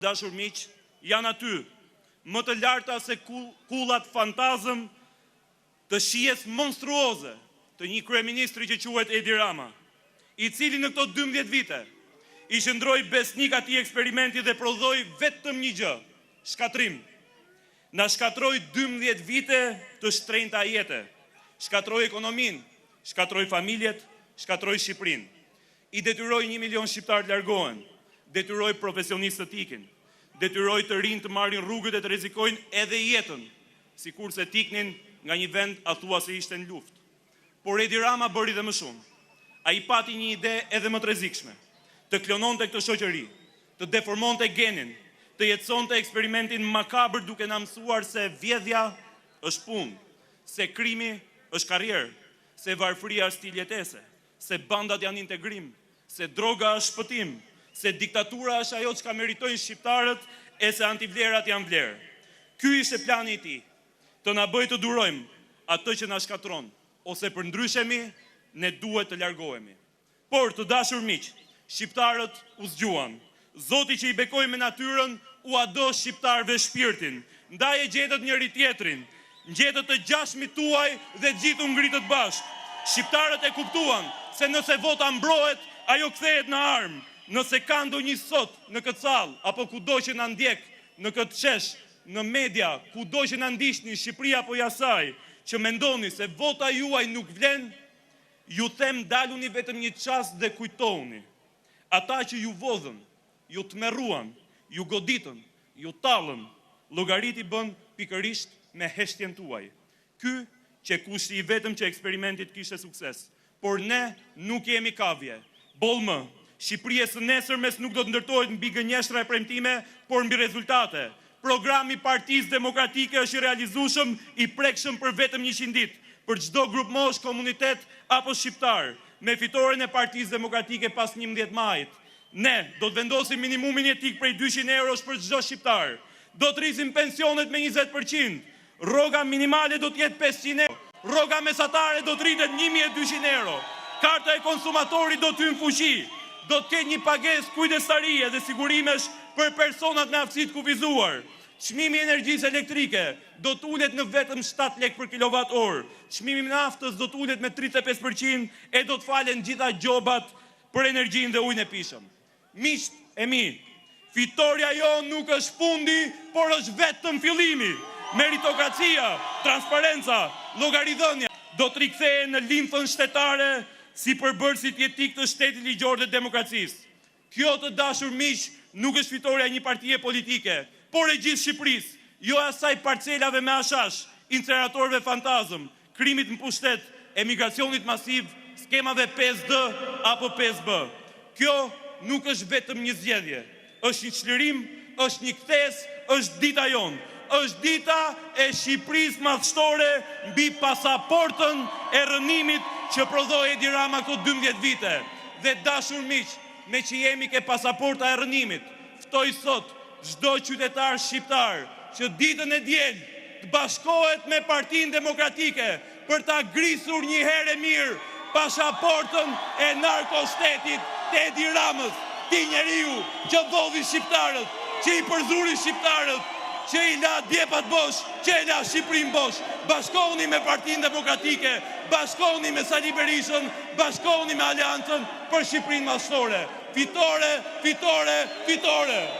Dashur miq, janë aty, më të larta se kullat fantazëm të shijes monstruoze të një kryeministri që quhet Edi Rama, i cili në këto 12 vite i shndroi besnik atij eksperimenti dhe prodhoi vetëm një gjë, shkatrim. Na shkatroi 12 vite të shtrenjta jete, shkatroi ekonominë, shkatroi familjet, shkatroi Shqipërinë. I detyroi 1 milion shqiptar të largohen, detyroi profesionistët të ikin, detyroi të rinj të marrin rrugët e të rrezikojnë edhe jetën, sikurse të iknin nga një vend athuasi ishte në luftë. Por Edi Rama bëri dhe më shumë. Ai pati një ide edhe më të rrezikshme, të klononte këtë shoqëri, të deformonte genin, të jetësonte eksperimentin makabër duke na mësuar se vjedhja është punë, se krimi është karrierë, se varfëria është stil jetese, se bandat janë integrim, se droga është shpëtim, se diktatura është ajo që meritojnë shqiptarët e se antivlerat janë vlerë. Ky ishte plani i tij, të na bëjë të durojmë atë që na shkatron, ose për ndryshemi, ne duhet të largohemi. Por të dashur miq, shqiptarët u zgjuan. Zoti që i bekoi me natyrën u ado shqiptarëve shpirtin, ndaj e gjetët njëri tjetrin, ngjetët të gjashmit tuaj dhe gjithu ngritët bashkë. Shqiptarët e kuptuan se nëse vota mbrohet, ajo kthehet në armë. Nëse ka ndonjë sot në këtë sallë apo kudo që na ndjek në këtë shesh, në media, kudo që na ndiqni, Shqipëri apo jasaj, që mendoni se vota juaj nuk vlen, ju them daluni vetëm një çast dhe kujtoni. Ata që ju vodhën, ju tmerruan, ju goditën, ju tallën, llogariti bën pikërisht me heshtjen tuaj. Ky që kushti i vetëm që eksperimentit kishte sukses. Por ne nuk jemi kavje. Bollmë, Shqipëria së nesërmes nuk do të ndërtohet mbi gënjeshtra e premtime, por mbi rezultate. Programi Partisë Demokratike është i realizueshëm, i prekshëm për vetëm 100 ditë, për çdo grup mosh, komunitet apo shqiptar. Me fitoren e Partisë Demokratike pas 11 majit, ne do të vendosim minimumin jetik prej 200 eurosh për çdo shqiptar. Do të rrisim pensionet me 20%. Rroga minimale do të jetë 500 euro. Rroga mesatare do të rritet 1200 euro. Karta e konsumatorit do të hyjë në fuqi. Do të ketë një pagesë kujdestarie dhe sigurimesh për personat me aftësitë kufizuar. Çmimi i energjisë elektrike do të ulet në vetëm 7 lekë për kilowatt-orë. Çmimi i naftës do të ulet me 35% e do të falen gjitha gjobat për energjinë dhe ujin e pishëm. Miqt e mi, fitoria jonë nuk është fundi, por është vetëm fillimi. Meritokracia, transparenca, llogaridhënia do të rikthehen në limfën shtetare si përbërësit jetik të shtetit ligjor dhe demokracisë. Kjo të dashur miq nuk është fitoria e një partie politike, por e gjithë Shqipërisë, jo asaj parcelave me ashash, inceneratorëve fantazëm, krimit në pushtet, emigracionit masiv, skemave 5D apo 5B. Kjo nuk është vetëm një zgjedhje, është një çlirim, është një kthes, është dita jonë. Është dita e Shqipërisë madhështore mbi pasaportën e rënimit që prodhoi Edi Rama këto 12 vite. Dhe dashur miq, me që jemi ke pasaporta e rënimit, ftoj sot çdo qytetar shqiptar që ditën e diel të bashkohet me Partinë Demokratike për ta grisur një herë mirë pasaportën e narkoshtetit të Edi Ramës. Ti njeriu që vodhi shqiptarët, që i përzuri shqiptarët, që i la djepat bosh, që i la Shqipërinë bosh. Bashkohuni me Partinë Demokratike, bashkohuni me Sali Berishën, bashkohuni me Aleancën për Shqipërinë madhështore. Fitore, fitore, fitore!